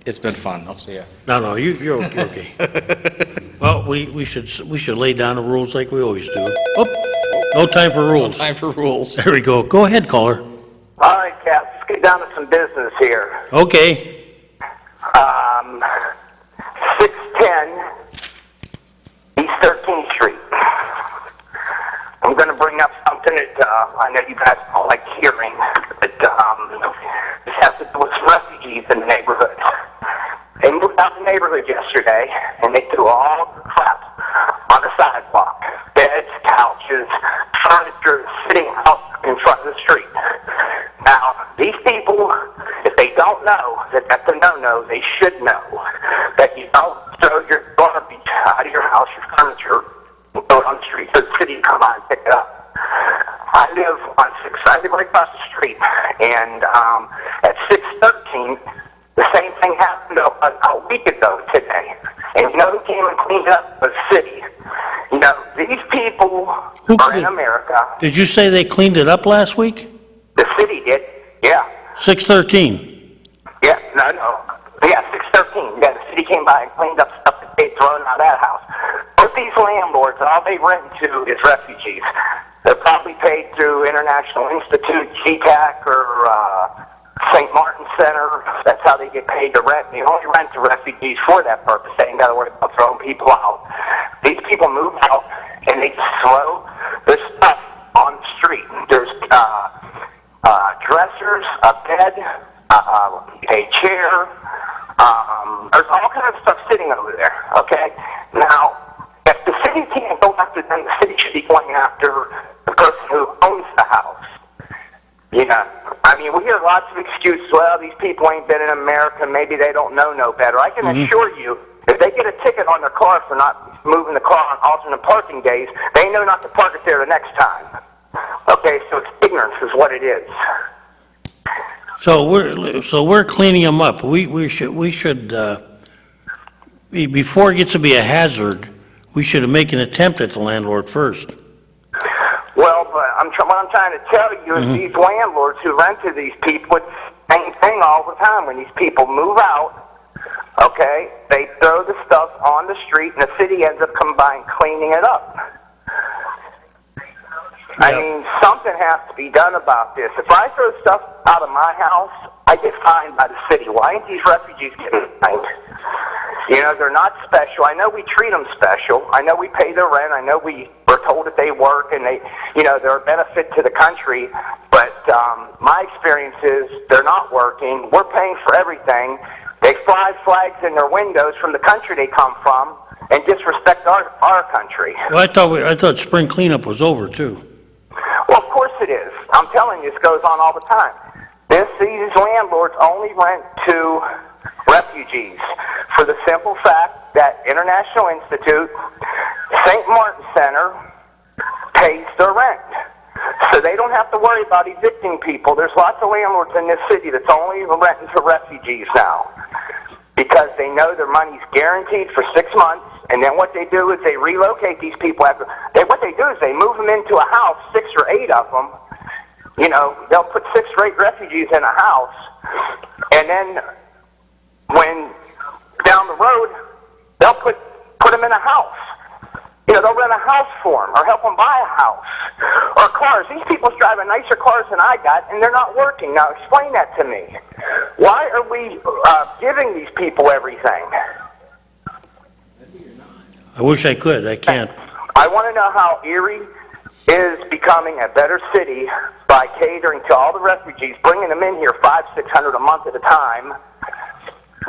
It's been fun. I'll see you. No, you're okay. Well, we should lay down the rules like we always do. Oh, no time for rules. Time for rules. There we go. Go ahead, caller. All right, Cass, let's get down to some business here. Okay. 610 East 13th Street. I'm going to bring up something that I know you guys don't like hearing, but this has to do with refugees in the neighborhood. They moved out the neighborhood yesterday, and they threw all the crap on the sidewalk. Beds, couches, furniture sitting out in front of the street. Now, these people, if they don't know that that's a no-no, they should know that you don't throw your garbage out of your house, your furniture, and throw it on the street for the city to come by and pick it up. I live on 6, I live right across the street, and at 613, the same thing happened a week ago today. And you know who came and cleaned up? The city. You know, these people are in America. Did you say they cleaned it up last week? The city did, yeah. 613. Yeah, no. Yeah, 613. Yeah, the city came by and cleaned up stuff that they'd thrown out of that house. But these landlords, all they rent to is refugees. They're probably paid through International Institute, GTAC, or St. Martin Center. That's how they get paid to rent. They only rent to refugees for that purpose. They ain't got to worry about throwing people out. These people move out, and they just throw their stuff on the street. There's dressers, a bed, a chair. There's all kinds of stuff sitting over there, okay? Now, if the city can't go after them, the city should be going after the person who owns the house. You know, I mean, we hear lots of excuses. Well, these people ain't been in America. Maybe they don't know no better. I can assure you, if they get a ticket on their car for not moving the car on alternate parking days, they know not to park it there the next time. Okay, so it's ignorance is what it is. So we're cleaning them up. We should before it gets to be a hazard, we should make an attempt at the landlord first. Well, but what I'm trying to tell you is these landlords who rent to these people, it's the same thing all the time. When these people move out, okay, they throw the stuff on the street, and the city ends up coming by and cleaning it up. I mean, something has to be done about this. If I throw stuff out of my house, I get fined by the city. Why ain't these refugees getting fined? You know, they're not special. I know we treat them special. I know we pay their rent. I know we're told that they work and they're a benefit to the country. But my experience is they're not working. We're paying for everything. They fly flags in their windows from the country they come from and disrespect our country. Well, I thought spring cleanup was over too. Well, of course it is. I'm telling you, this goes on all the time. These landlords only rent to refugees for the simple fact that International Institute, St. Martin Center pays their rent. So they don't have to worry about evicting people. There's lots of landlords in this city that's only renting to refugees now because they know their money's guaranteed for 6 months. And then what they do is they relocate these people what they do is they move them into a house, 6 or 8 of them. You know, they'll put 6 or 8 refugees in a house, and then when down the road, they'll put them in a house. You know, they'll rent a house for them or help them buy a house or cars. These people's driving nicer cars than I got, and they're not working. Now, explain that to me. Why are we giving these people everything? I wish I could. I can't. I want to know how Erie is becoming a better city by catering to all the refugees, bringing them in here 500-600 a month at a time.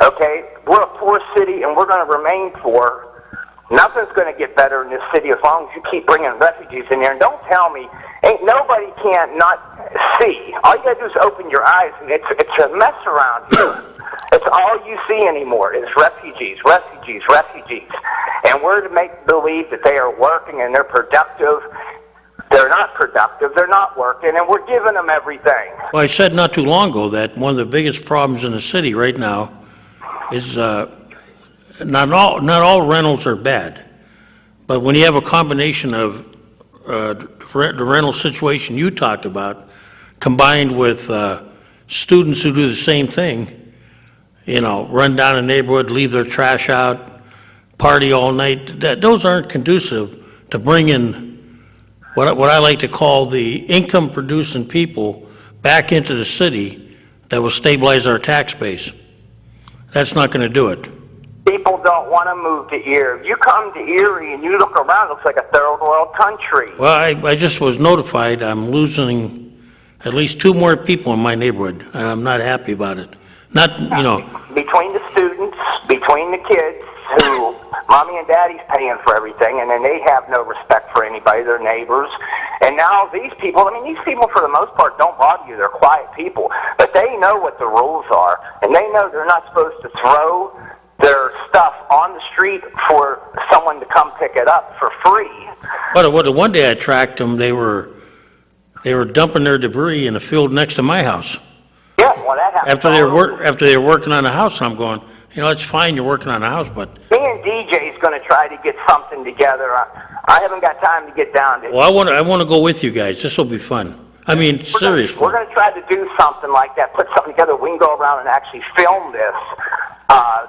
Okay, we're a poor city, and we're going to remain poor. Nothing's going to get better in this city as long as you keep bringing refugees in here. And don't tell me, nobody can't not see. All you got to do is open your eyes, and it's a mess around here. It's all you see anymore is refugees. And we're to make believe that they are working and they're productive. They're not productive. They're not working, and we're giving them everything. Well, I said not too long ago that one of the biggest problems in the city right now is not all rentals are bad, but when you have a combination of the rental situation you talked about, combined with students who do the same thing, run down a neighborhood, leave their trash out, party all night. Those aren't conducive to bring in what I like to call the income-producing people back into the city that will stabilize our tax base. That's not going to do it. People don't want to move to Erie. If you come to Erie and you look around, it looks like a third world country. Well, I just was notified I'm losing at least 2 more people in my neighborhood, and I'm not happy about it. Between the students, between the kids, who mommy and daddy's paying for everything, and then they have no respect for anybody, their neighbors. And now these people, these people for the most part don't bother you. They're quiet people. But they know what the rules are, and they know they're not supposed to throw their stuff on the street for someone to come pick it up for free. Well, one day I tracked them, they were dumping their debris in the field next to my house. Yeah, well, that happens. After they were working on the house, I'm going, it's fine, you're working on the house, but... Me and DJ's going to try to get something together. I haven't got time to get down to... Well, I want to go with you guys. This will be fun. Seriously. We're going to try to do something like that, put something together. We can go around and actually film this,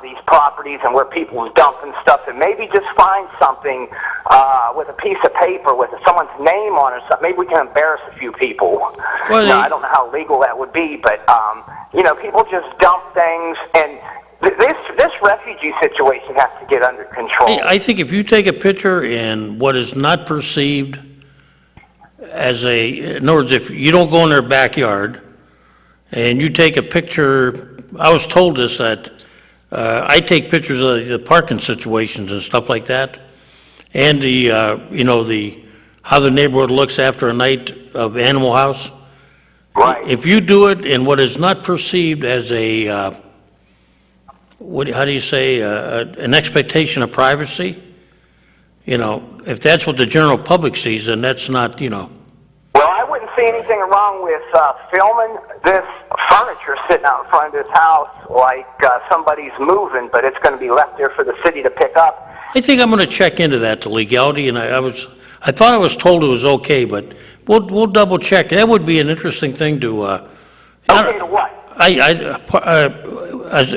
these properties and where people are dumping stuff, and maybe just find something with a piece of paper with someone's name on it or something. Maybe we can embarrass a few people. Well, I don't know how legal that would be, but, people just dump things, and this refugee situation has to get under control. I think if you take a picture in what is not perceived as in other words, if you don't go in their backyard and you take a picture, I was told this, that I take pictures of the parking situations and stuff like that, and how the neighborhood looks after a night of Animal House. Right. If you do it in what is not perceived as how do you say, an expectation of privacy, if that's what the general public sees, then that's not, Well, I wouldn't see anything wrong with filming this furniture sitting out in front of this house like somebody's moving, but it's going to be left there for the city to pick up. I think I'm going to check into that, the legality, and I thought I was told it was okay, but we'll double check. That would be an interesting thing to... Okay to what?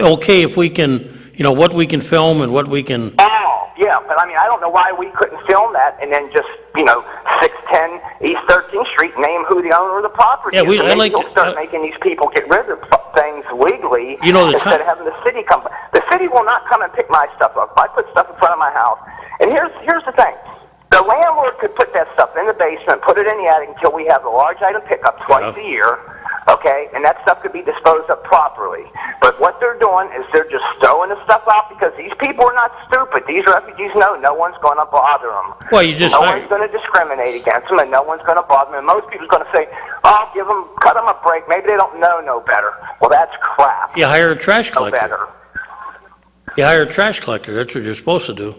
Okay if we can, what we can film and what we can... Oh, yeah, but I don't know why we couldn't film that and then just, 610 East 13th Street, name who the owner of the property is. I like to start making these people get rid of things legally instead of having the city come. The city will not come and pick my stuff up. I put stuff in front of my house. And here's the thing. The landlord could put that stuff in the basement, put it in the attic until we have the large item pickup twice a year. Okay, and that stuff could be disposed of properly. But what they're doing is they're just throwing the stuff out because these people are not stupid. These refugees know no one's going to bother them. Well, no one's going to discriminate against them, and no one's going to bother them. And most people's going to say, cut them a break. Maybe they don't know no better. Well, that's crap. You hire a trash collector. No better. You hire a trash collector. That's what you're supposed to do.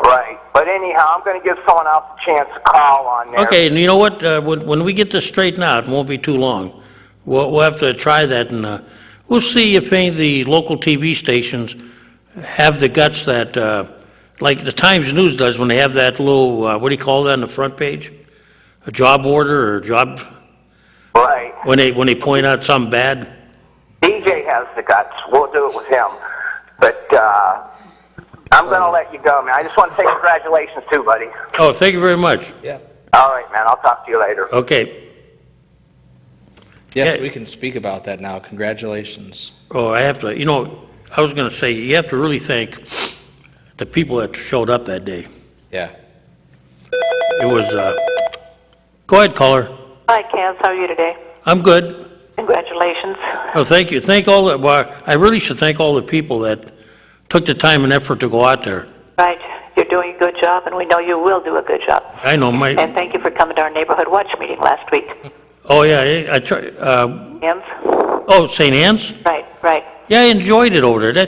Right. But anyhow, I'm going to give someone else a chance to call on there. Okay, and you know what? When we get this straightened out, it won't be too long. We'll have to try that, and we'll see if any of the local TV stations have the guts that, like the Times News does when they have that little, what do you call that on the front page? A job order or job? Right. When they point out something bad? DJ has the guts. We'll do it with him. But, I'm going to let you go, man. I just want to say congratulations, too, buddy. Oh, thank you very much. Yeah. All right, man. I'll talk to you later. Okay. Yes, Yeah. we can speak about that now. Congratulations. Oh, I have to, I was going to say, you have to really thank the people that showed up that day. Yeah. It was, go ahead, caller. Hi, Kaz. How are you today? I'm good. Congratulations. Oh, thank you. I really should thank all the people that took the time and effort to go out there. Right. You're doing a good job, and we know you will do a good job. I know And thank you for coming to our neighborhood watch meeting last week. Oh, yeah, I tried, Anne's? oh, St. Anne's? Right, right. Yeah, I enjoyed it over there.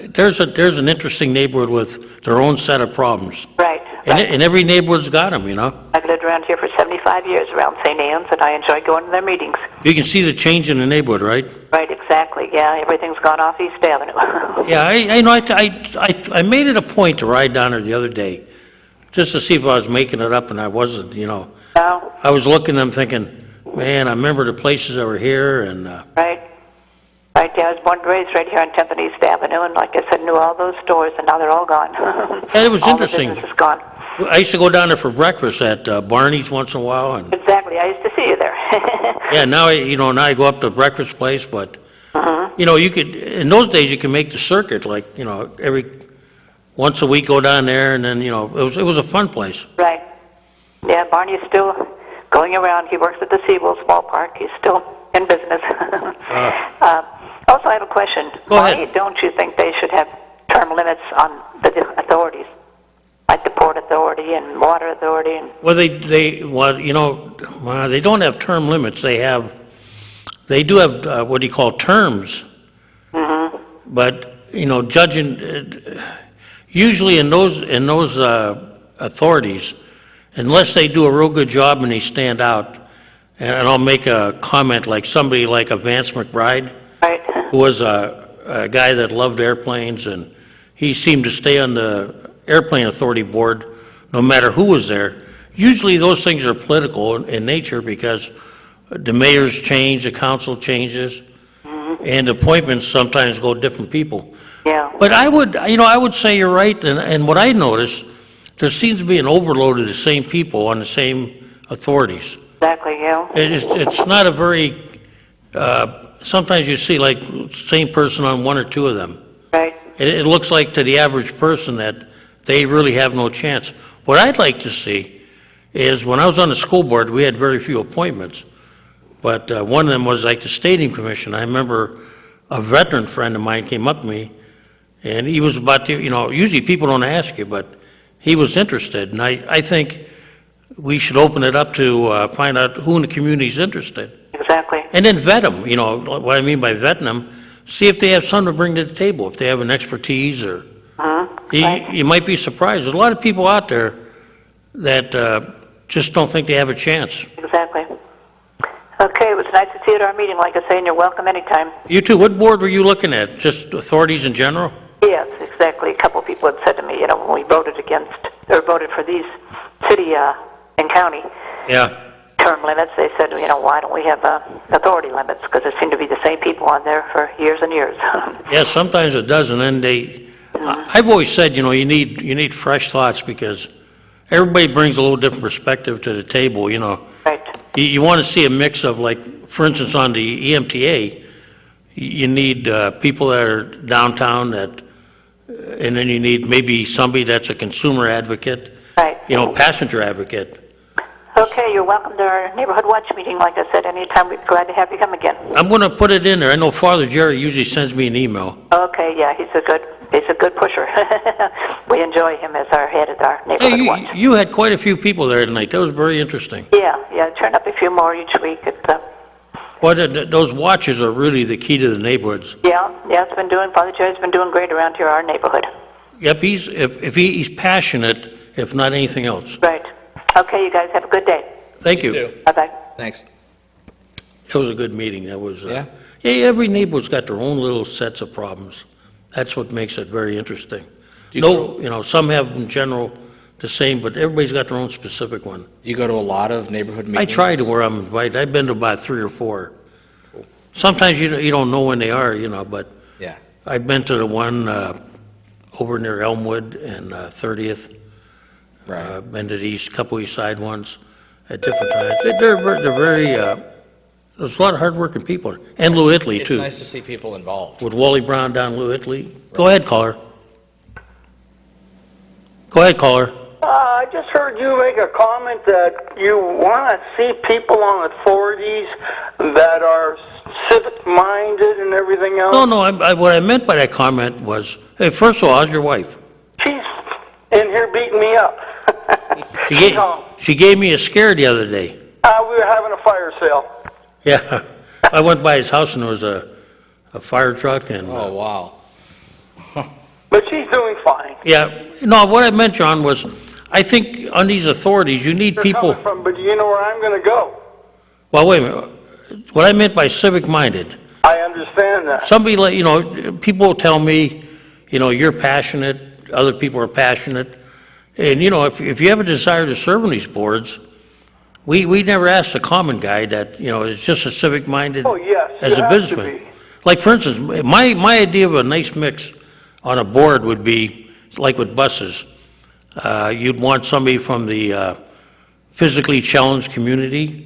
There's an interesting neighborhood with their own set of problems. Right. And every neighborhood's got them, I've lived around here for 75 years around St. Anne's, and I enjoy going to their meetings. You can see the change in the neighborhood, right? Right, exactly. Yeah, everything's gone off East Avenue. Yeah, I know. I made it a point to ride down there the other day, just to see if I was making it up, and I wasn't. No? I was looking at them thinking, man, I remember the places that were here, and Right. Right, yeah, I was born and raised right here on 10th and East Avenue, and like I said, knew all those stores, and now they're all gone. And it was all interesting. The business is gone. I used to go down there for breakfast at Barney's once in a while, and Exactly, I used to see you there. yeah, now I go up to breakfast place, but you could in those days you could make the circuit like every once a week go down there, and then it was a fun place. Right. Yeah, Barney is still going around. He works at the Seawolves Ballpark. He's still in business. Also, I have a question. Go ahead. Why don't you think they should have term limits on the authorities, like the Port Authority and Water Authority? And Well, they don't have term limits. They do have what do you call terms. But judging usually in those authorities, unless they do a real good job and they stand out, and I'll make a comment like somebody like a Vance McBride, right. who was a guy that loved airplanes, and he seemed to stay on the Airplane Authority Board no matter who was there. Usually those things are political in nature because the mayors change, the council changes, and appointments sometimes go different people. Yeah. But I would say you're right, and what I noticed, there seems to be an overload of the same people on the same authorities. Exactly, yeah. It's not a very, sometimes you see like same person on one or two of them. Right. It looks like to the average person that they really have no chance. What I'd like to see is when I was on the school board, we had very few appointments. But one of them was like the Stadium Commission. I remember a veteran friend of mine came up to me, and he was about to, usually people don't ask you, but he was interested. And I think we should open it up to find out who in the community is interested. Exactly. And then vet them, what I mean by vetting them, see if they have something to bring to the table, if they have an expertise or... Right. You might be surprised. There's a lot of people out there that just don't think they have a chance. Exactly. Okay, it was nice to see you at our meeting, like I say, and you're welcome anytime. You too. What board were you looking at? Just authorities in general? Yes, exactly. A couple of people had said to me, when we voted voted for these city and county Yeah. term limits, they said, why don't we have authority limits? Because there seem to be the same people on there for years and years. Yeah, sometimes it does, and then I've always said, you need fresh thoughts because everybody brings a little different perspective to the table, Right. You want to see a mix of, like, for instance, on the EMTA, you need people that are downtown and then you need maybe somebody that's a consumer advocate, Right. passenger advocate. Okay, you're welcome to our neighborhood watch meeting, like I said, anytime. We'd be glad to have you come again. I'm going to put it in there. I know Father Jerry usually sends me an email. Okay, yeah, he's a good pusher. We enjoy him as our head of our neighborhood watch. Hey, you had quite a few people there tonight. That was very interesting. Yeah, turn up a few more each week. Those watches are really the key to the neighborhoods. Yeah, Father Jerry's been doing great around here, our neighborhood. Yep, he's passionate, if not anything else. Right. Okay, you guys have a good day. Thank you. too. Bye-bye. Thanks. It was a good meeting. That was. Yeah? Yeah, every neighborhood's got their own little sets of problems. That's what makes it very interesting. Some have in general the same, but everybody's got their own specific one. Do you go to a lot of neighborhood meetings? I try to where I'm invited. I've been to about 3 or 4. Sometimes you don't know when they are, but Yeah. I've been to the one over near Elmwood and 30th. Right. Been to these couple East Side ones at different times. They're very, there's a lot of hardworking people. And Lou Italy, It's too. nice to see people involved. With Wally Brown down Lou Italy. Go ahead, caller. Go ahead, caller. I just heard you make a comment that you want to see people on authorities that are civic-minded and everything else. No, what I meant by that comment was, hey, first of all, how's your wife? She's in here beating me up. She gave me a scare the other day. We were having a fire sale. Yeah, I went by his house and there was a fire truck and... Oh, wow. But she's doing fine. Yeah, no, what I meant, John, was I think on these authorities, you need They're people... coming from, but do you know where I'm going to go? Well, wait a minute. What I meant by civic-minded, I understand that. somebody like, people tell me, you're passionate, other people are passionate, and, if you have a desire to serve on these boards, we never ask the common guy that, is just a civic-minded Oh, yes, as you a have to businessman. be. Like, for instance, my idea of a nice mix on a board would be, like with buses, you'd want somebody from the physically challenged community.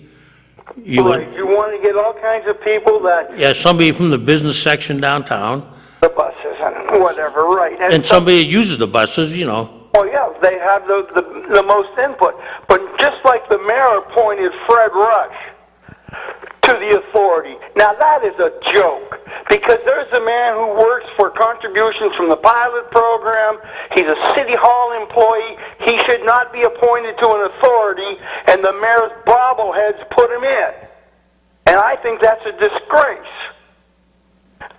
You Right, would, you want to get all kinds of people that, yeah, somebody from the business section downtown, the buses and whatever, right. and somebody that uses the buses, you know. Oh, yeah, they have the most input. But just like the mayor appointed Fred Rush to the authority, now that is a joke, because there's a man who works for contributions from the pilot program. He's a city hall employee. He should not be appointed to an authority, and the mayor's bobbleheads put him in. And I think that's a disgrace.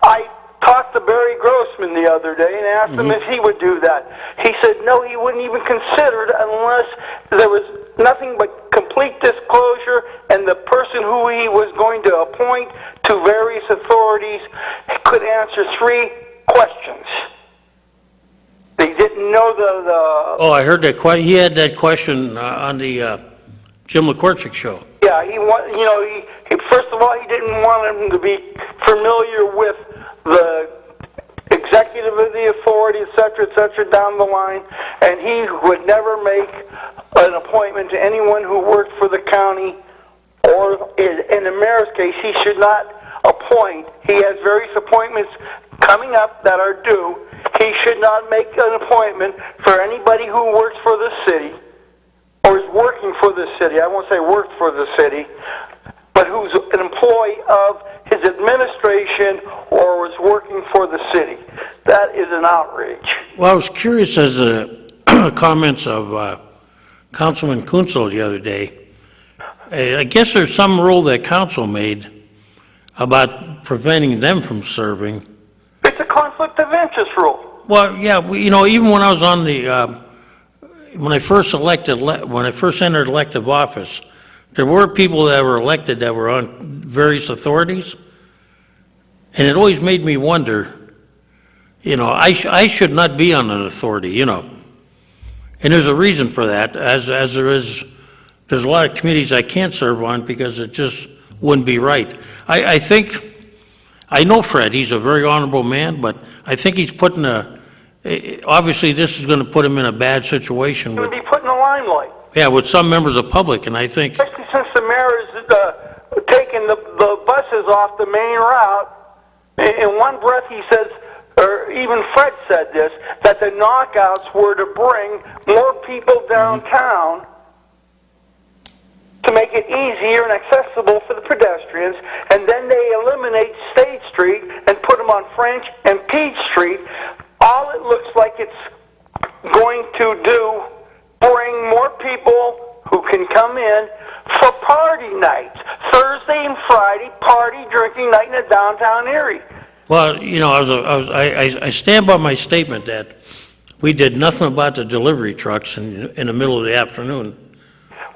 I talked to Barry Grossman the other day and asked him if he would do that. He said no, he wouldn't even consider it unless there was nothing but complete disclosure, and the person who he was going to appoint to various authorities could answer 3 questions. They didn't know the Oh, I heard that, he had that question on the Jim LaCorchick show. yeah, he first of all, he didn't want him to be familiar with the executive of the authority, et cetera, down the line, and he would never make an appointment to anyone who worked for the county, or in the mayor's case, he should not appoint. He has various appointments coming up that are due. He should not make an appointment for anybody who works for the city, or is working for the city. I won't say worked for the city, but who's an employee of his administration or was working for the city. That is an outrage. Well, I was curious as the comments of Councilman Kunzel the other day. I guess there's some rule that council made about preventing them from serving. It's a conflict of interest rule. Well, yeah, even when I was on the, when I first entered elective office, there were people that were elected that were on various authorities, and it always made me wonder, I should not be on an authority, and there's a reason for that, as there's a lot of committees I can't serve on because it just wouldn't be right. I think, I know Fred, he's a very honorable man, but I think he's putting obviously this is going to put him in a bad situation He would with, be put in the limelight. with some members of the public, and I think, Especially since the mayor is taking the buses off the main route. In one breath he says, or even Fred said this, that the knockouts were to bring more people downtown to make it easier and accessible for the pedestrians, and then they eliminate State Street and put them on French and Peach Street. All it looks like it's going to do, bring more people who can come in for party nights. Thursday and Friday, party drinking night in the downtown area. well, I stand by my statement that we did nothing about the delivery trucks in the middle of the afternoon.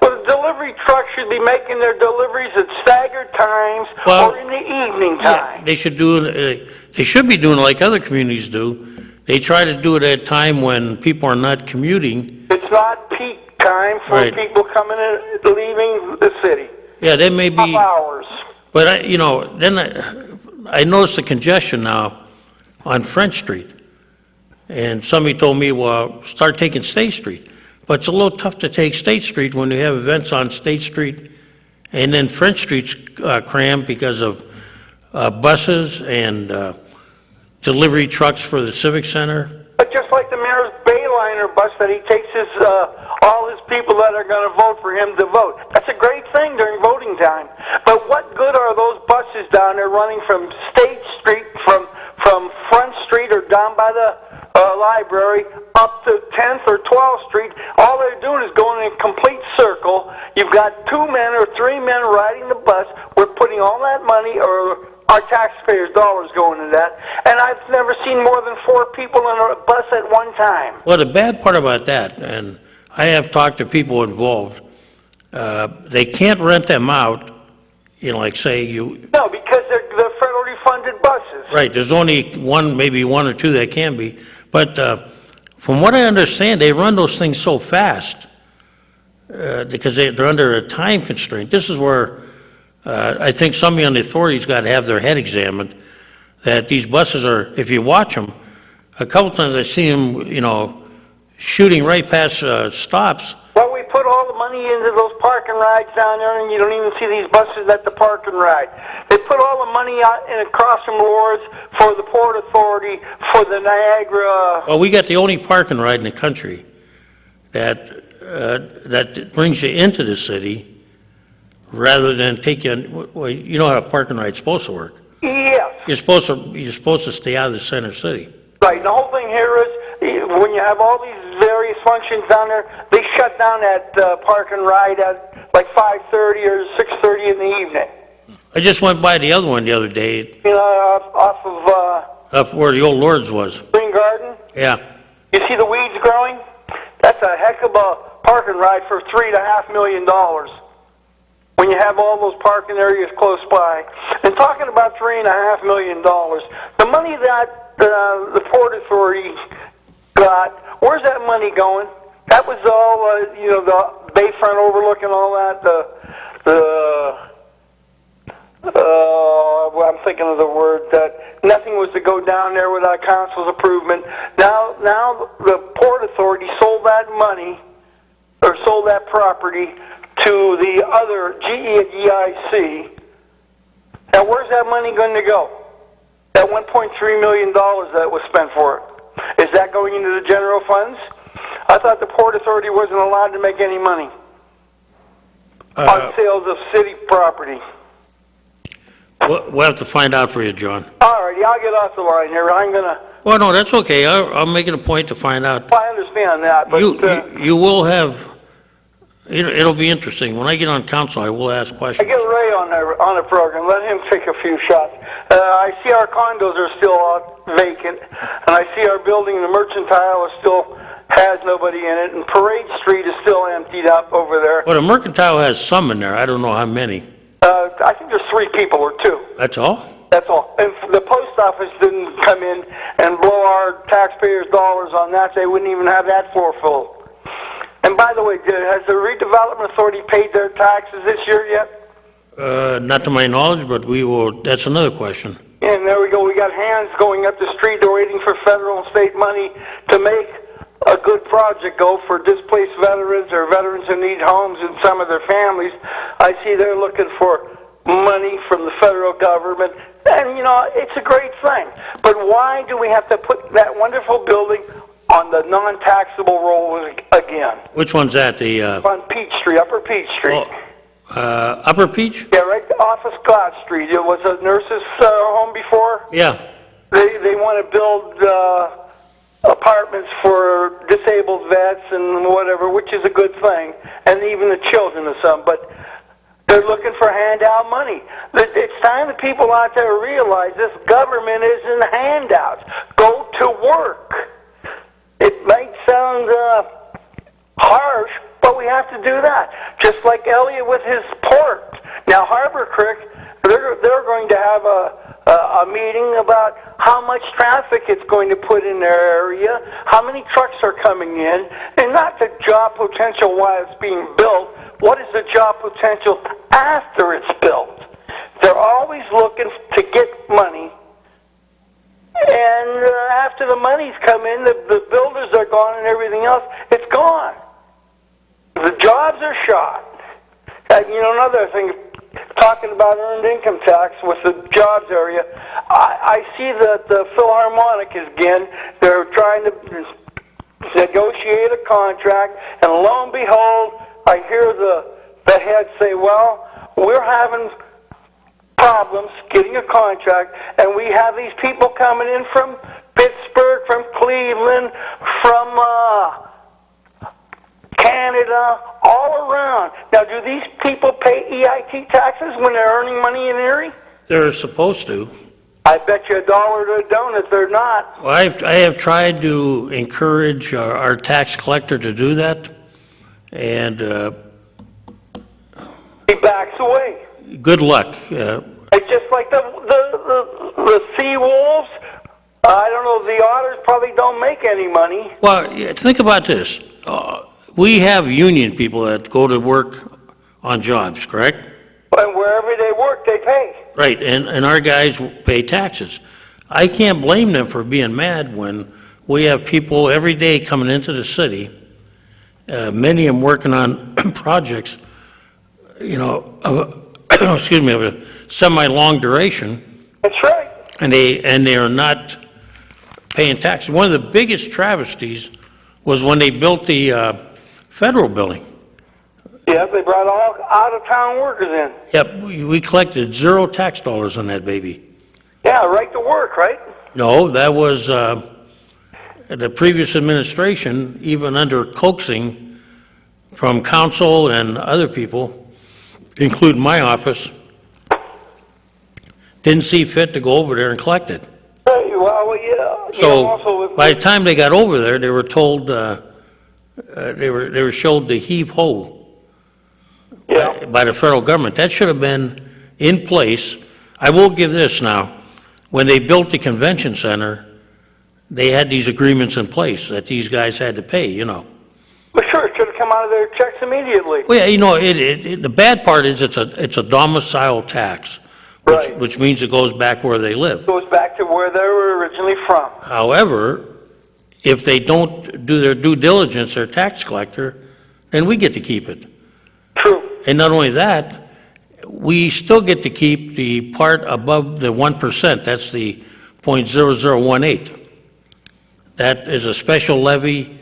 Well, the delivery trucks should be making their deliveries at staggered times Well, or in the evening Yeah, time. they should be doing like other communities do. They try to do it at a time when people are not commuting. It's not peak time for Right. people coming in, leaving the city. Yeah, they may Half be, hours. but then I noticed the congestion now on French Street. And somebody told me, well, start taking State Street. But it's a little tough to take State Street when you have events on State Street, and then French Street's crammed because of buses and delivery trucks for the Civic Center. But just like the mayor's Bayliner bus that he takes all his people that are going to vote for him to vote. That's a great thing during voting time. But what good are those buses down there running from State Street, from Front Street or down by the library up to 10th or 12th Street? All they're doing is going in a complete circle. You've got 2 men or 3 men riding the bus. We're putting all that money, or our taxpayers' dollars going to that, and I've never seen more than 4 people in a bus at one time. Well, the bad part about that, and I have talked to people involved, they can't rent them out, like say you, No, because they're federally funded buses. right, there's only maybe one or two that can be. But from what I understand, they run those things so fast because they're under a time constraint. This is where I think somebody on the authority's got to have their head examined. that these buses are, if you watch them, a couple times I see them, shooting right past stops. Well, we put all the money into those park and rides down there, and you don't even see these buses at the park and ride. They put all the money out in across from Lourdes for the Port Authority, for the Niagara. Well, we got the only park and ride in the country that brings you into the city rather than take you, well, you know how a park and ride's supposed to work. Yes. You're supposed to stay out of the center city. Right. The whole thing here is when you have all these various functions down there, they shut down that park and ride at like 5:30 or 6:30 in the evening. I just went by the other one the other day, Off of up where the old Lord's was. Green Garden. Yeah. You see the weeds growing? That's a heck of a park and ride for $3.5 million. When you have all those parking areas close by. And talking about $3.5 million, the money that the Port Authority got, where's that money going? That was all, the bayfront overlooking all that, I'm thinking of the word, that nothing was to go down there without council's approval. Now the Port Authority sold that money, or sold that property, to the other GEIC. Now, where's that money going to go? That $1.3 million that was spent for it. Is that going into the general funds? I thought the Port Authority wasn't allowed to make any money on sales of city property. We'll have to find out for you, John. All righty, I'll get off the line here. I'm going to... Well, no, that's okay. I'll make it a point to find out. I understand that, but... You will have... It'll be interesting. When I get on council, I will ask I questions. get Ray on the program. Let him take a few shots. I see our condos are still vacant, and I see our building, the Mercantile, still has nobody in it, and Parade Street is still emptied up over there. Well, the Mercantile has some in there. I don't know how many. I think there's 3 people or 2. That's all? That's all. And the post office didn't come in and blow our taxpayers' dollars on that. They wouldn't even have that floor full. And by the way, has the redevelopment authority paid their taxes this year yet? Not to my knowledge, but we will. That's another question. And there we go. We got hands going up the street. They're waiting for federal and state money to make a good project go for displaced veterans or veterans who need homes and some of their families. I see they're looking for money from the federal government. And, it's a great thing. But why do we have to put that wonderful building on the non-taxable roll again? Which one's that? The on Peach Street, Upper Peach Street. Upper Peach? Yeah, right off of Scott Street. It was a nurse's home before. Yeah. They want to build apartments for disabled vets and whatever, which is a good thing, and even the children of some. But they're looking for handout money. It's time that people out there realize this government isn't handouts. Go to work. It might sound harsh, but we have to do that. Just like Elliott with his port. Now, Harbor Creek, they're going to have a meeting about how much traffic it's going to put in their area, how many trucks are coming in, and not the job potential while it's being built. What is the job potential after it's built? They're always looking to get money. And after the money's come in, the builders are gone and everything else, it's gone. The jobs are shot. Another thing, talking about earned income tax with the jobs area, I see that the Philharmonic again, they're trying to negotiate a contract, and lo and behold, I hear the head say, well, we're having problems getting a contract, and we have these people coming in from Pittsburgh, from Cleveland, from Canada, all around. Now, do these people pay EIT taxes when they're earning money in Erie? They're supposed to. I bet you $1 to a donut they're not. Well, I have tried to encourage our tax collector to do that, and he backs away. good luck. It's just like the sea wolves. I don't know. The otters probably don't make any money. Well, think about this. We have union people that go to work on jobs, correct? And wherever they work, they pay. Right, and our guys pay taxes. I can't blame them for being mad when we have people every day coming into the city, many of them working on projects, excuse me, of a semi-long duration, That's right. and they are not paying taxes. One of the biggest travesties was when they built the federal building. Yeah, they brought all out-of-town workers in. Yep, we collected 0 tax dollars on that baby. Yeah, right to work, right? No, that was the previous administration, even under coaxing from council and other people, including my office, didn't see fit to go over there and collect it. Hey, well, yeah. So by the time they got over there, they were told, they were showed the heave-ho by the federal government. That should have been in place. I will give this now. When they built the convention center, they had these agreements in place that these guys had to pay, But sure, it should have come out of their checks immediately. Well, the bad part is it's a domicile tax, Right. which means it goes back where they live. Goes back to where they were originally from. However, if they don't do their due diligence, their tax collector, then we get to keep it. True. And not only that, we still get to keep the part above the 1%, that's the .0018. That is a special levy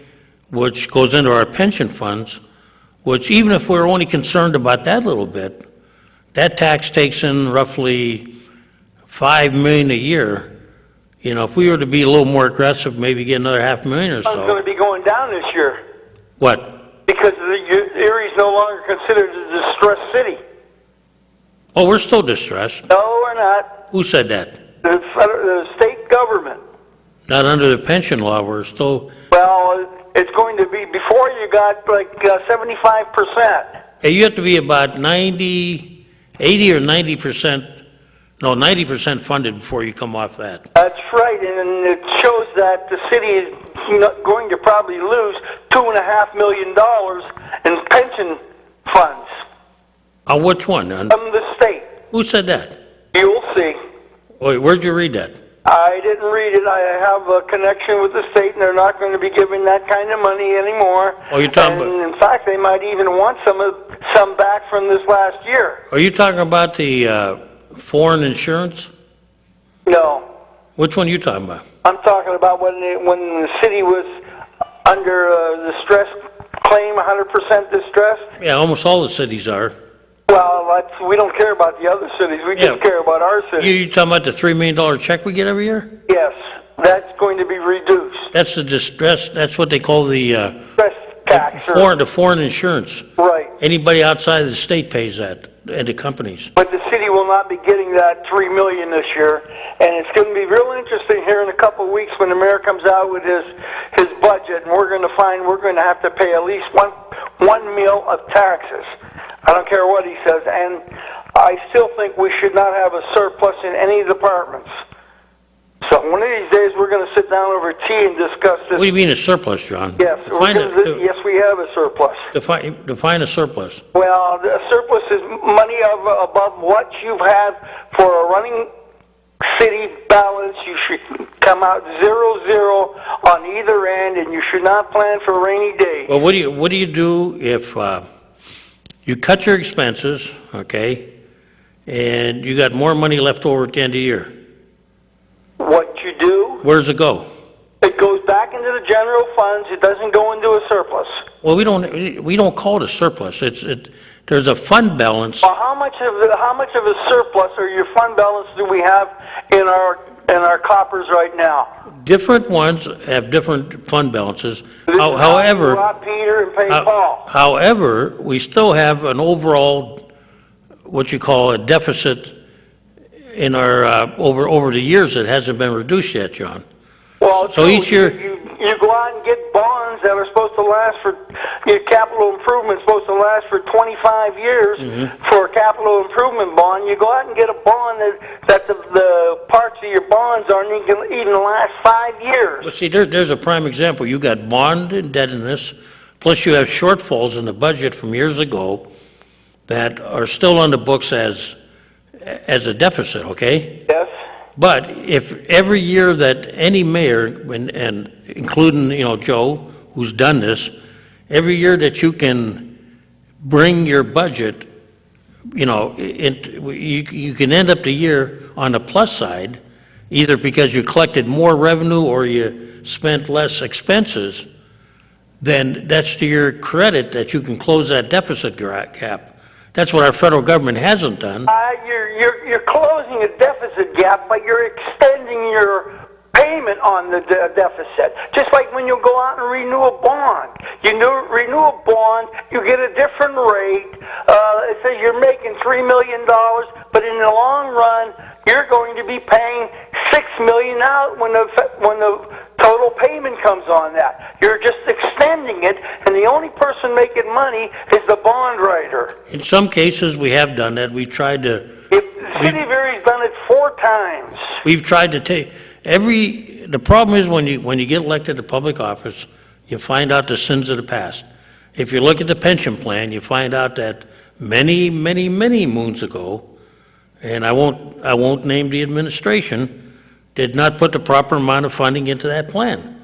which goes into our pension funds, which even if we're only concerned about that little bit, that tax takes in roughly $5 million a year. If we were to be a little more aggressive, maybe get another $500,000 or It's going so. to be going down this year What? because Erie's no longer considered a distressed city. Oh, we're still distressed. No, we're not. Who said that? The state government. Not under the pension law, we're still, Well, it's going to be before you got like 75%. you have to be about 80 or 90%, no, 90% funded before you come off that. That's right, and it shows that the city is going to probably lose $2.5 million in pension funds Which one? from the state. Who said that? You'll see. Wait, where'd you read that? I didn't read it. I have a connection with the state, and they're not going to be giving that kind of money anymore. Oh, you're talking about- And in fact, they might even want some back from this last year. Are you talking about the foreign insurance? No, Which one are you talking about? I'm talking about when the city was under distress claim, 100% distress. Yeah, almost all the cities are. Well, we don't care about the other cities. We just Yeah. care about our city. You talking about the $3 million check we get every year? Yes, that's going to be reduced. That's the distress, that's what they call the Distress tax. or- foreign insurance. Right. Anybody outside of the state pays that, and the companies. But the city will not be getting that $3 million this year, and it's going to be real interesting here in a couple of weeks when the mayor comes out with his budget, and we're going to find we're going to have to pay at least one meal of taxes. I don't care what he says, and I still think we should not have a surplus in any departments. So one of these days we're going to sit down over tea and discuss this. What do you mean a surplus, John? Yes, yes, we have a surplus. Define a surplus. Well, a surplus is money above what you've had for a running city balance. You should come out 0-0 on either end, and you should not plan for rainy days. Well, what do you do if you cut your expenses, okay, and you got more money left over at the end of the year? What you do, Where does it go? it goes back into the general funds. It doesn't go into a surplus. Well, we don't call it a surplus. There's a fund balance. Well, how much of a surplus or your fund balance do we have in our coppers right now? Different ones have different fund balances. This is how you However, rob Peter and pay Paul. however, we still have an overall, what you call a deficit in our, over the years that hasn't been reduced yet, John. Well, So each year- you go out and get bonds that are supposed to last for capital improvement, supposed to last for 25 years for a capital improvement bond. You go out and get a bond that the parts of your bonds aren't even last 5 years. But see, there's a prime example. You got bond indebtedness, plus you have shortfalls in the budget from years ago that are still on the books as a deficit, okay? Yes. But if every year that any mayor, and including, Joe, who's done this, every year that you can bring your budget, you can end up the year on the plus side, either because you collected more revenue or you spent less expenses, then that's to your credit that you can close that deficit gap. That's what our federal government hasn't done. You're closing a deficit gap, but you're extending your payment on the deficit. Just like when you go out and renew a bond. Renew a bond, you get a different rate. It says you're making $3 million, but in the long run, you're going to be paying $6 million out when the total payment comes on that. You're just extending it, and the only person making money is the bond writer. In some cases, we have done that. We've tried to... The city of Erie's done it 4 times. We've tried to take... The problem is when you get elected to public office, you find out the sins of the past. If you look at the pension plan, you find out that many, many, many moons ago, and I won't name the administration, did not put the proper amount of funding into that plan.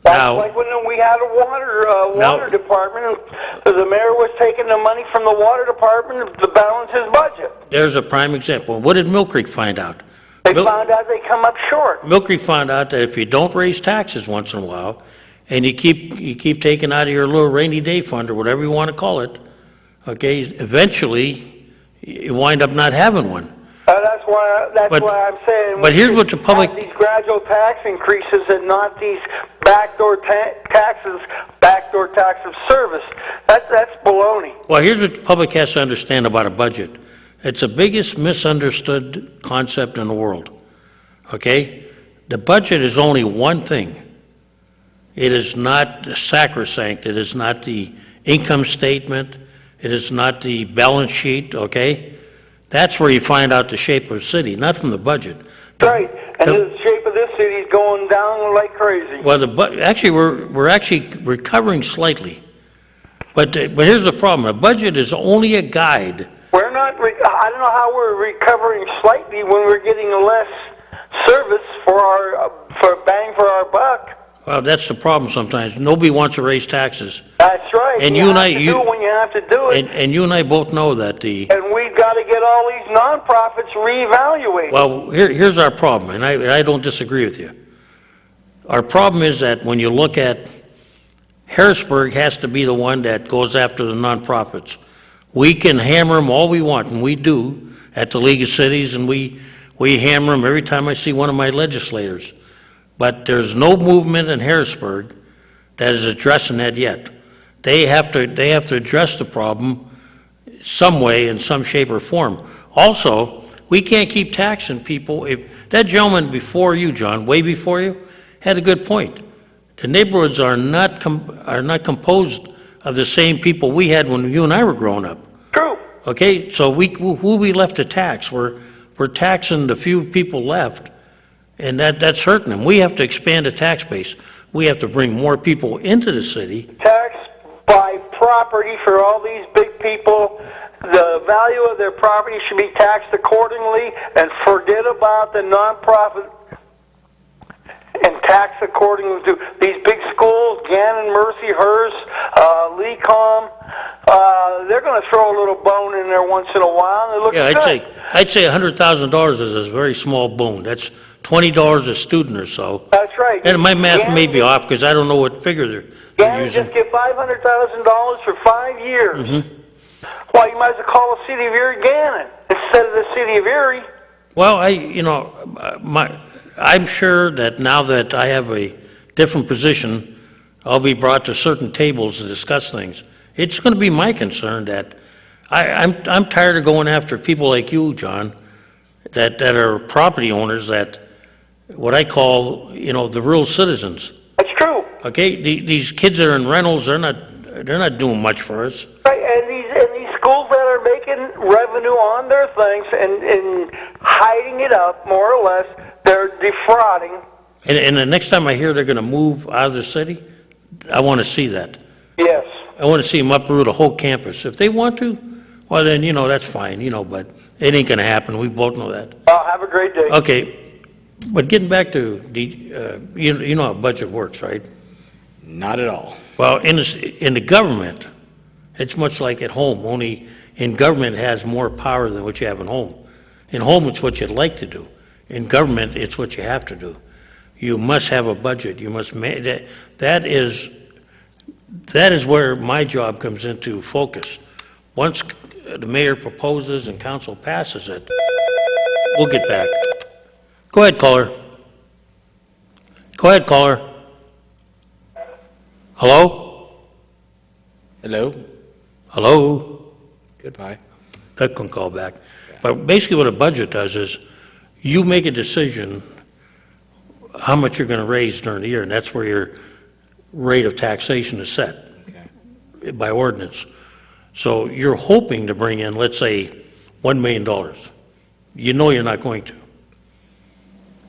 That's like when we had a water department, and the mayor was taking the money from the water department to balance his budget. There's a prime example. What did Mill Creek find out? They found out they come up short. Mill Creek found out that if you don't raise taxes once in a while, and you keep taking out of your little rainy day fund or whatever you want to call it, okay, eventually you wind up not having one. That's why I'm saying. But here's what the public. These gradual tax increases and not these backdoor tax of service. That's baloney. Well, here's what the public has to understand about a budget. It's the biggest misunderstood concept in the world, okay? The budget is only one thing. It is not sacrosanct. It is not the income statement. It is not the balance sheet, okay? That's where you find out the shape of a city, not from the budget. Right, and the shape of this city is going down like crazy. Well, actually, we're actually recovering slightly. But here's the problem. A budget is only a guide. We're not, I don't know how we're recovering slightly when we're getting less service for bang for our buck. Well, that's the problem sometimes. Nobody wants to raise taxes. That's right. And you have to do it when you have to do it. And you and I both know that And we've got to get all these nonprofits reevaluated. Well, here's our problem, and I don't disagree with you. Our problem is that when you look at Harrisburg has to be the one that goes after the nonprofits. We can hammer them all we want, and we do at the League of Cities, and we hammer them every time I see one of my legislators. But there's no movement in Harrisburg that is addressing that yet. They have to address the problem some way, in some shape or form. Also, we can't keep taxing people. If that gentleman before you, John, way before you, had a good point. The neighborhoods are not composed of the same people we had when you and I were growing up. True. Okay, so who we left to tax? We're taxing the few people left, and that's hurting them. We have to expand the tax base. We have to bring more people into the city. Tax by property for all these big people. The value of their property should be taxed accordingly, and forget about the nonprofit and tax accordingly to these big schools, Gannon, Mercy, Hearst, Lecom. They're going to throw a little bone in there once in a while, and it looks good. I'd say $100,000 is a very small bone. That's $20 a student or so. That's right. And my math may be off because I don't know what figure they're Gannon using. just get $500,000 for 5 years. Mm-hmm. Well, you might as well call the city of Erie Gannon instead of the city of Erie. Well, I'm sure that now that I have a different position, I'll be brought to certain tables to discuss things. It's going to be my concern that I'm tired of going after people like you, John, that are property owners, that what I call, the real citizens. That's true. Okay, these kids that are in rentals, they're not doing much for us. Right, and these schools that are making revenue on their things and hiding it up, more or less, they're defrauding. And the next time I hear they're going to move out of the city, I want to see that. Yes. I want to see them uproot a whole campus. If they want to, well then, that's fine, but it ain't going to happen. We both know that. Have a great day. Okay. But getting back to, you know how budget works, right? Not at all. Well, in the government, it's much like at home, only in government it has more power than what you have in home. In home, it's what you'd like to do. In government, it's what you have to do. You must have a budget. You must that is where my job comes into focus. Once the mayor proposes and council passes it, we'll get back. Go ahead, caller. Go ahead, caller. Hello? Hello? Hello? Goodbye. That can call back. But basically what a budget does is you make a decision how much you're going to raise during the year, and that's where your rate of taxation is set Okay. by ordinance. So you're hoping to bring in, let's say, $1 million. You know you're not going to.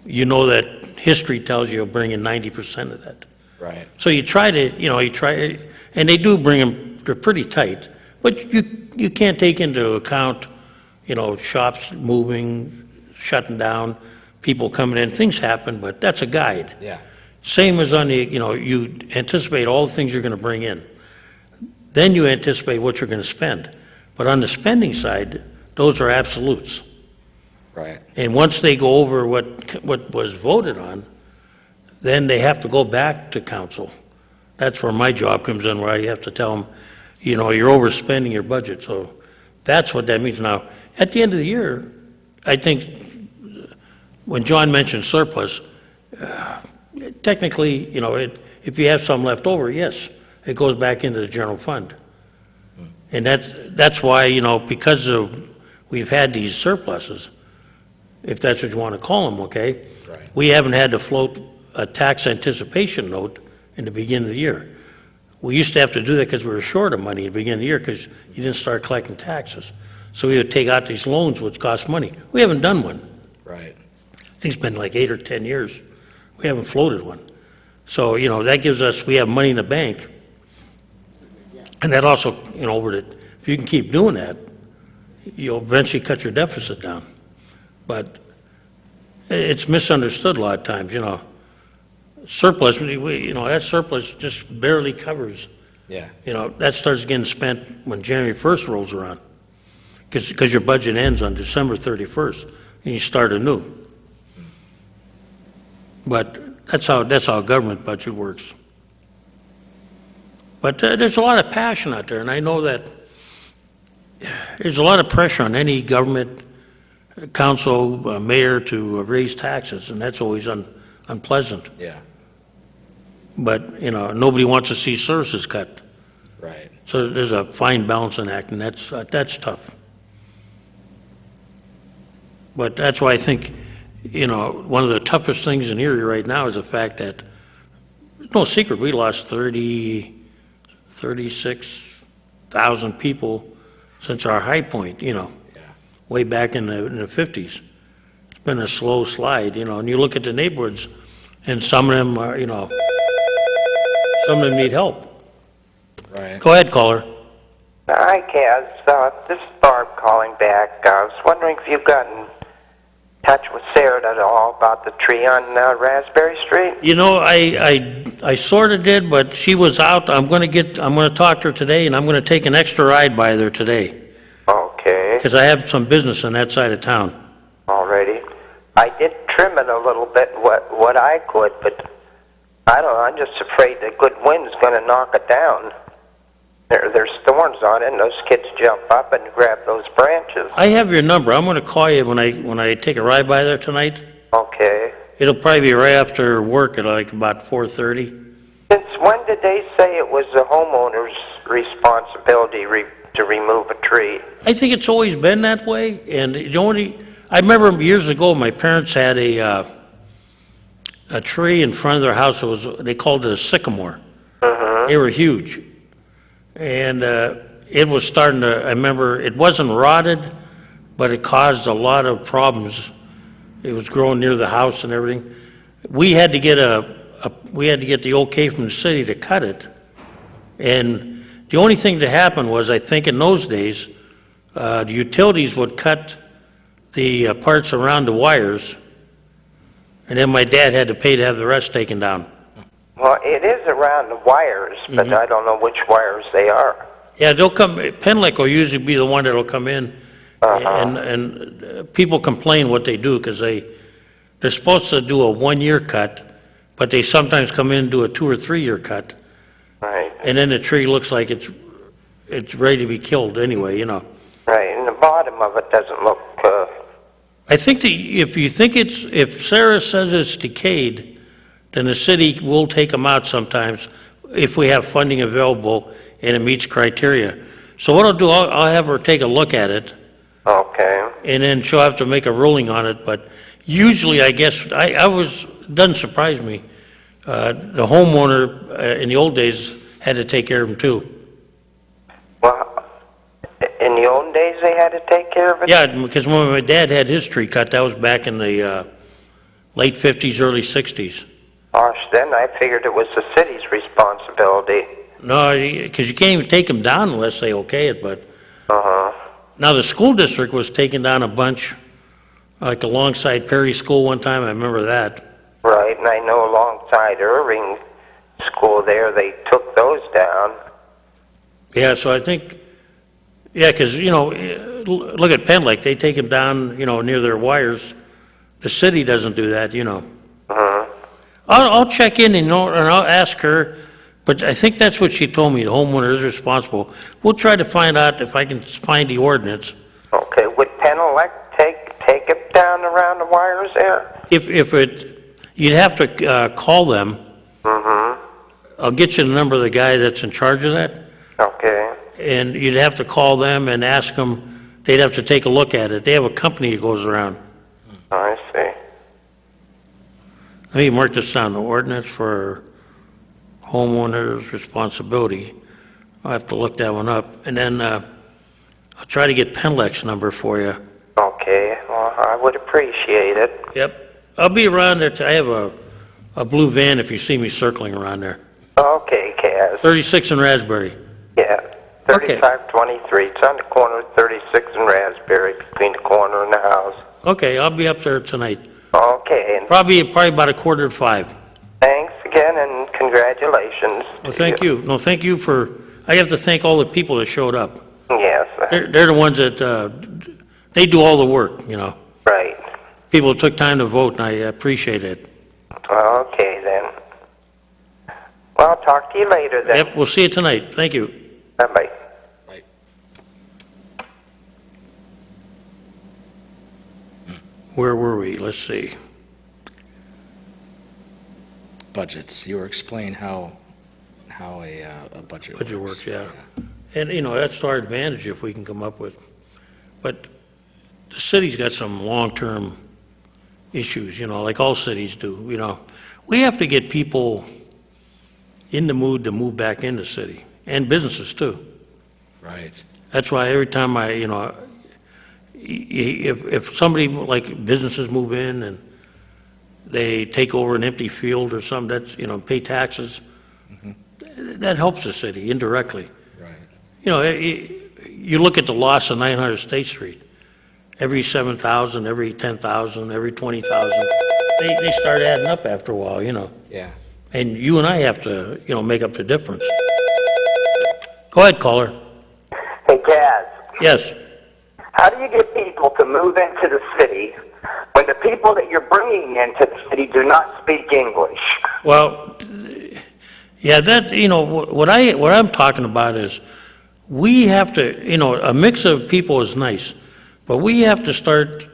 You know that history tells you you'll bring in 90% of that. Right. So you try to, and they do bring them, they're pretty tight, but you can't take into account, shops moving, shutting down, people coming in, things happen, but that's a guide. Yeah. Same as on the, you anticipate all the things you're going to bring in. Then you anticipate what you're going to spend. But on the spending side, those are absolutes. Right. And once they go over what was voted on, then they have to go back to council. That's where my job comes in, where I have to tell them, you're overspending your budget. So that's what that means. Now, at the end of the year, I think when John mentioned surplus, technically, if you have some left over, yes, it goes back into the general fund. And that's why, because we've had these surpluses, if that's what you want to call them, okay? Right. We haven't had to float a tax anticipation note in the beginning of the year. We used to have to do that because we were short of money at the beginning of the year because you didn't start collecting taxes. So we would take out these loans which cost money. We haven't done one. Right. I think it's been like 8 or 10 years. We haven't floated one. So, that gives us, we have money in the bank. And that also, if you can keep doing that, you'll eventually cut your deficit down. But it's misunderstood a lot of times, Surplus, that surplus just barely covers. Yeah. That starts getting spent when January 1st rolls around. Because your budget ends on December 31st, and you start anew. But that's how government budget works. But there's a lot of passion out there, and I know that there's a lot of pressure on any government, council, mayor to raise taxes, and that's always unpleasant. Yeah. But, nobody wants to see services cut. Right. So there's a fine balancing act, and that's tough. But that's why I think, one of the toughest things in Erie right now is the fact that, it's no secret, we lost 36,000 people since our high point, way back in the 50s. It's been a slow slide, and you look at the neighborhoods, and some of them are, some of them need help. Right. Go ahead, caller. Hi, Kaz. This is Barb calling back. I was wondering if you've gotten in touch with Sarah at all about the tree on Raspberry Street. I sort of did, but she was out. I'm going to talk to her today, and I'm going to take an extra ride by there today. Okay. Because I have some business on that side of town. Alrighty. I did trim it a little bit, what I could, but I don't know. I'm just afraid the good wind's going to knock it down. There's thorns on it, and those kids jump up and grab those branches. I have your number. I'm going to call you when I take a ride by there tonight. Okay. It'll probably be right after work at like about 4:30. Since when did they say it was the homeowner's responsibility to remove a tree? I think it's always been that way. And I remember years ago, my parents had a tree in front of their house. They called it a sycamore. They were huge. And it was starting to, I remember, it wasn't rotted, but it caused a lot of problems. It was growing near the house and everything. We had to get the okay from the city to cut it. And the only thing that happened was, I think in those days, the utilities would cut the parts around the wires, and then my dad had to pay to have the rest taken down. Well, it is around the wires, but I don't know which wires they are. Yeah, they'll come, Penlick will usually be the one that'll come in, and people complain what they do, because they're supposed to do a 1-year cut, but they sometimes come in and do a 2 or 3 year cut, Right. and then the tree looks like it's ready to be killed anyway, you know. Right, and the bottom of it doesn't look, I think that if Sarah says it's decayed, then the city will take them out sometimes if we have funding available and it meets criteria. So what I'll do, I'll have her take a look at it, okay. and then she'll have to make a ruling on it, but usually, I guess, doesn't surprise me. The homeowner, in the old days, had to take care of them too. Well, in the old days they had to take care of it? Yeah, because when my dad had his tree cut, that was back in the late 50s, early 60s. Gosh, then I figured it was the city's responsibility. No, because you can't even take them down unless they okay it, but Uh-huh. now the school district was taking down a bunch, like alongside Perry School one time, I remember that. Right, and I know alongside Irving School there, they took those down. Yeah, so I think, yeah, because, you know, look at Penn they take them down, you know, near their wires. The city doesn't do that, you know. Uh-huh. I'll check in and I'll ask her, but I think that's what she told me, the homeowner is responsible. We'll try to find out if I can find the ordinance. Okay, would Penelec take it down around the wires there? You'd have to call them. Mm-hmm. I'll get you the number of the guy that's in charge of that, Okay. and you'd have to call them and ask them, they'd have to take a look at it. They have a company that goes around. I see. Let me mark this down, the ordinance for homeowners' responsibility. I'll have to look that one up. And then I'll try to get Penlec's number for you. Okay, well, I would appreciate it. Yep. I'll be around there. I have a blue van if you see me circling around there. Okay, Kaz. 36 and Raspberry. Yeah, Okay. 3523. It's on the corner of 36 and Raspberry, between the corner and the house. Okay, I'll be up there tonight. Okay, and Probably about 4:45. thanks again and congratulations. Well, thank you. No, thank you for, I have to thank all the people that showed up. Yes, They're the ones that, they do all the work, you know. right. People took time to vote, and I appreciate it. Okay, then. Well, I'll talk to you later then. Yep, we'll see you tonight. Thank you. Bye-bye. Right. Where were we? Let's see. Budgets. You were explaining how a budget Works, yeah. And, you know, that's to our advantage if we can come up with, but the city's got some long-term issues, you know, like all cities do, you know. We have to get people in the mood to move back in the city, and businesses too. Right. That's why every time if somebody, like businesses move in and they take over an empty field or something, that's, you know, pay taxes, that helps the city indirectly. Right. You know, you look at the loss of 900 State Street, every 7,000, every 10,000, every 20,000, they start adding up after a while, you know. Yeah. And you and I have to, you know, make up the difference. Go ahead, caller. Hey, Kaz, Yes. how do you get people to move into the city when the people that you're bringing into the city do not speak English? Well, yeah, that, you know, what I'm talking about is we have to, you know, a mix of people is nice, but we have to start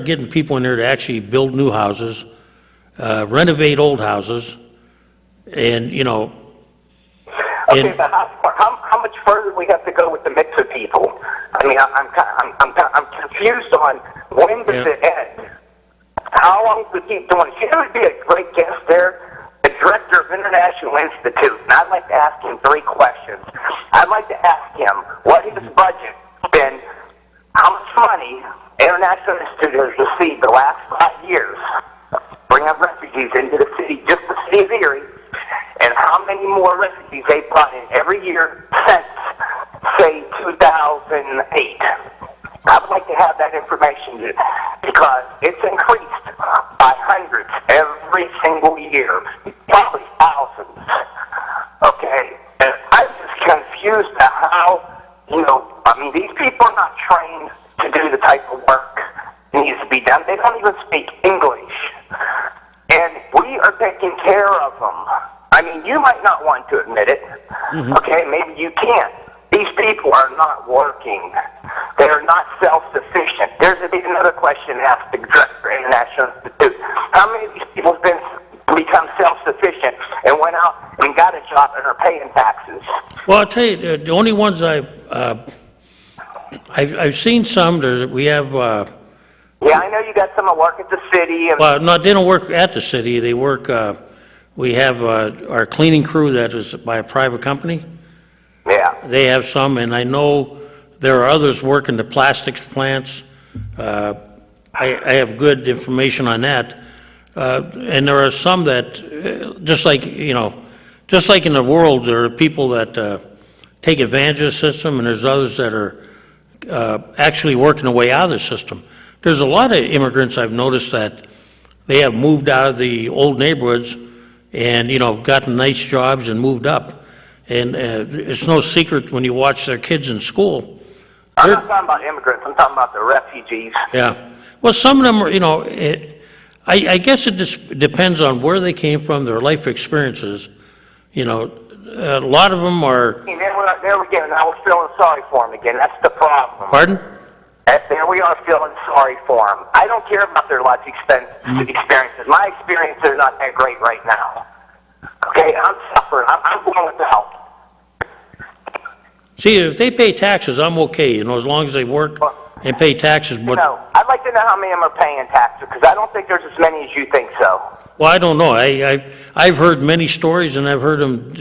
getting people in there to actually build new houses, renovate old houses, and, you know. Okay, but how much further we have to go with the mix of people? I mean, I'm confused on when does it end? How long do we keep doing it? You know, would be a great guest there, the director of International Institute, and I'd like to ask him 3 questions. I'd like to ask him what his budget has been, how much money International Institute has received the last 5 years, bring up refugees into the city just to see Erie, and how many more refugees they brought in every year since, say, 2008. I would like to have that information. not trained to do the type of work that needs to be done. They don't even speak English. And we are taking care of them. I mean, you might not want to admit it. Okay, maybe you can't. These people are not working. They're not self-sufficient. There's another question to ask the Director of International Institute. How many of these people have become self-sufficient and went out and got a job and are paying taxes? Well, I'll tell you, the only ones I've seen some that we have. Yeah, I know you got some that work at the city. And Well, no, they don't work at the city. They work. We have our cleaning crew that is by a private company. yeah. They have some, and I know there are others working the plastics plants. I have good information on that. And there are some that, just like in the world, there are people that take advantage of the system, and there's others that are actually working their way out of the system. There's a lot of immigrants I've noticed that they have moved out of the old neighborhoods and, gotten nice jobs and moved up. And it's no secret when you watch their kids in school. I'm not talking about immigrants. I'm talking about the refugees. Yeah. Well, some of them are, I guess it just depends on where they came from, their life experiences. A lot of them are. There we go. Now we're feeling sorry for them again. That's the problem. Pardon? There we are feeling sorry for them. I don't care about their life experiences. My experiences are not that great right now. Okay, I'm suffering. I'm going without. See, if they pay taxes, I'm okay, as long as they work and pay taxes. But I'd like to know how many of them are paying taxes, because I don't think there's as many as you think so. well, I don't know. I've heard many stories, and I've heard them.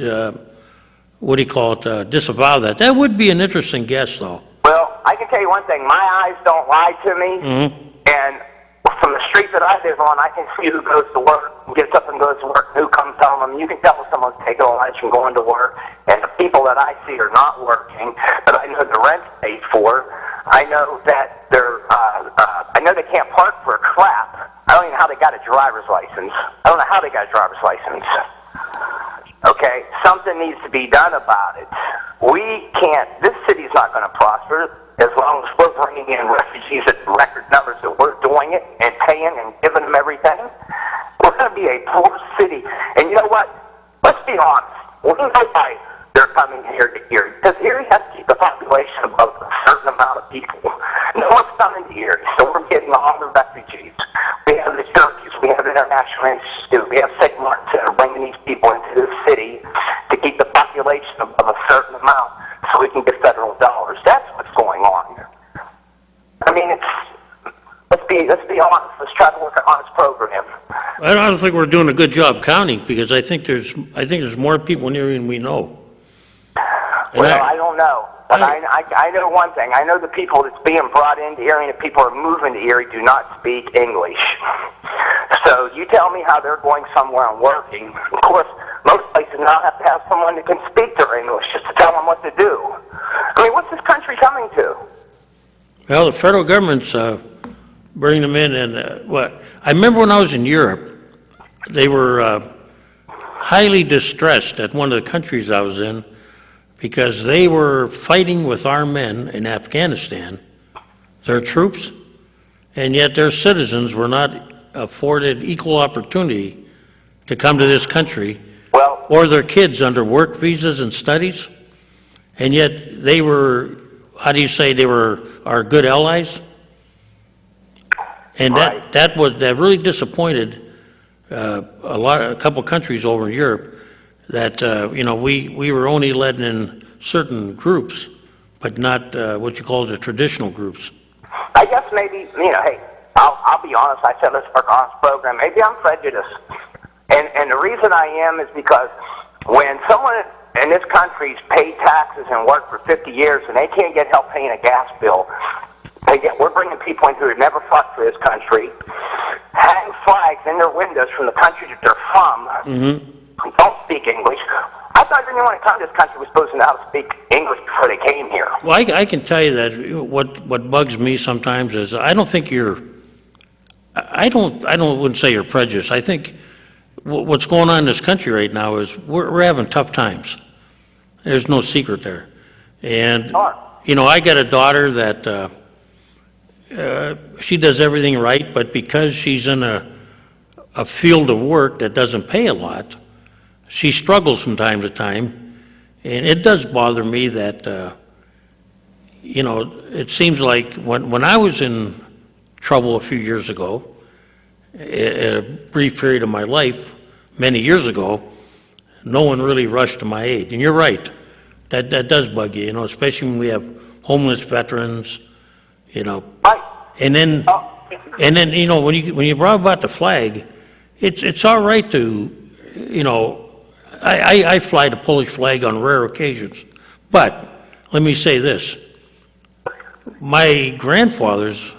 Disavow that. That would be an interesting guess, though. Well, I can tell you one thing. My eyes don't lie to me, and from the street that I live on, I can see who goes to work, gets up and goes to work, who comes home. I mean, you can tell if someone's taking a lunch and going to work, and the people that I see are not working, but I know the rent's paid for. I know that I know they can't park for a crap. I don't even know how they got a driver's license. I don't know how they got a driver's license. Okay, something needs to be done about it. We can't, this city's not going to prosper as long as we're bringing in refugees at record numbers that we're doing it and paying and giving them everything. We're going to be a poor city. And you know what? Let's be honest. We know why they're coming here to Erie. Because Erie has to keep the population above a certain amount of people. No one's coming to Erie, so we're getting all the refugees. We have the Turkeys, we have the International Institute, we have St. Martin Center bringing these people into this city to keep the population above a certain amount so we can get federal dollars. That's what's going on. I mean, let's be honest. Let's try to work an honest program. I don't think we're doing a good job counting, because I think there's more people in Erie than we know. And Well, I don't know. But I know one thing. I know the people that's being brought into Erie and the people who are moving to Erie do not speak English. So you tell me how they're going somewhere and working. Of course, most places now have to have someone that can speak their English just to tell them what to do. I mean, what's this country coming to? Well, the federal government's bringing them in, and I remember when I was in Europe, they were highly distressed at one of the countries I was in, because they were fighting with our men in Afghanistan, their troops, and yet their citizens were not afforded equal opportunity to come to this country, or their kids under work visas and studies, and yet they were, they were our good allies? And that really disappointed a couple countries over in Europe, that we were only letting in certain groups, but not what you call the traditional groups. I guess maybe, hey, I'll be honest. I said let's work on this program. Maybe I'm prejudiced. And the reason I am is because when someone in this country's paid taxes and worked for 50 years and they can't get help paying a gas bill, we're bringing people in who have never fought for this country, hang flags in their windows from the country that they're from, who don't speak English. I thought anyone who come to this country was supposed to know how to speak English before they came here. Well, I can tell you that what bugs me sometimes is I don't think I wouldn't say you're prejudiced. I think what's going on in this country right now is we're having tough times. There's no secret there. And you know, I got a daughter that, she does everything right, but because she's in a field of work that doesn't pay a lot, she struggles from time to time. And it does bother me that, you know, it seems like when I was in trouble a few years ago, a brief period of my life, many years ago, no one really rushed to my aid. And you're right, that does bug you, you know, especially when we have homeless veterans, you know. Right. And then, you know, when you brought about the flag, it's all right to, you know, I fly the Polish flag on rare occasions, but let me say this. My grandfathers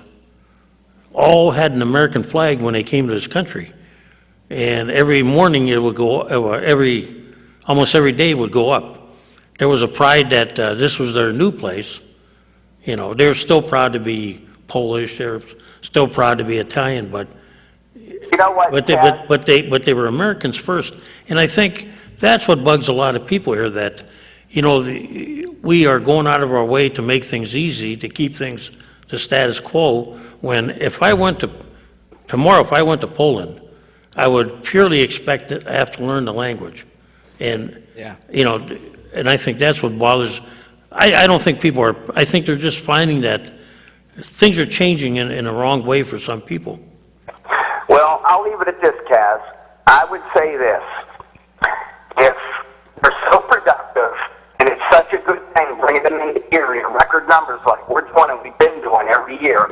all had an American flag when they came to this country. And every morning it would go, almost every day it would go up. There was a pride that this was their new place. You know, they were still proud to be Polish, they were still proud to be Italian, but You know what, Chad? but they were Americans first. And I think that's what bugs a lot of people here, that, you know, we are going out of our way to make things easy, to keep things the status quo, when if I went to Poland, I would purely expect to have to learn the language. And, Yeah. you know, and I think that's what bothers, I don't think people are, I think they're just finding that things are changing in a wrong way for some people. Well, I'll leave it at this, Kaz. I would say this. If they're so productive, and it's such a good thing bringing them in the area, record numbers like we're doing and we've been doing every year,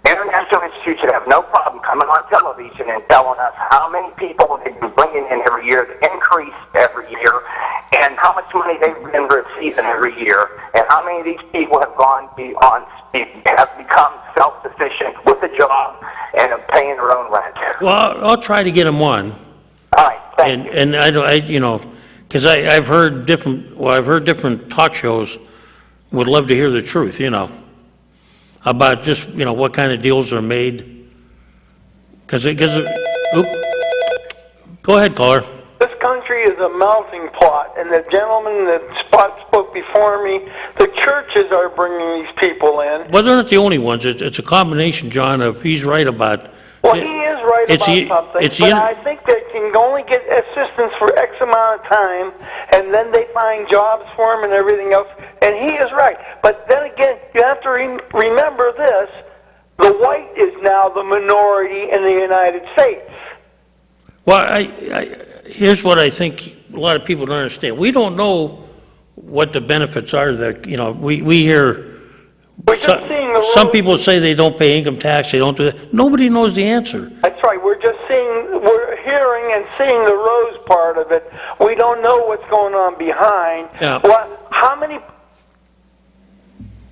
International Institute should have no problem coming on television and telling us how many people they've been bringing in every year, the increase every year, and how much money they've been receiving every year, and how many of these people have have become self-sufficient with a job and are paying their own rent. Well, I'll try to get them on. All right, thank you. And you know, because I've heard different talk shows would love to hear the truth, you know, about just, you know, what kind of deals are made. Because go ahead, caller. This country is a melting pot, and the gentleman that spoke before me, the churches are bringing these people in. Well, they're not the only ones. It's a combination, John, of he's right about. Well, he is right about something, but I think they can only get assistance for X amount of time, and then they find jobs for him and everything else, and he is right. But then again, you have to remember this, the white is now the minority in the United States. Well, here's what I think a lot of people don't understand. We don't know what the benefits are that, you know, we hear. We're just seeing the some people say they don't pay income tax, they don't do that. Nobody knows the answer. That's right. We're hearing and seeing the rose part of it. We don't know what's going on behind. Yeah. How many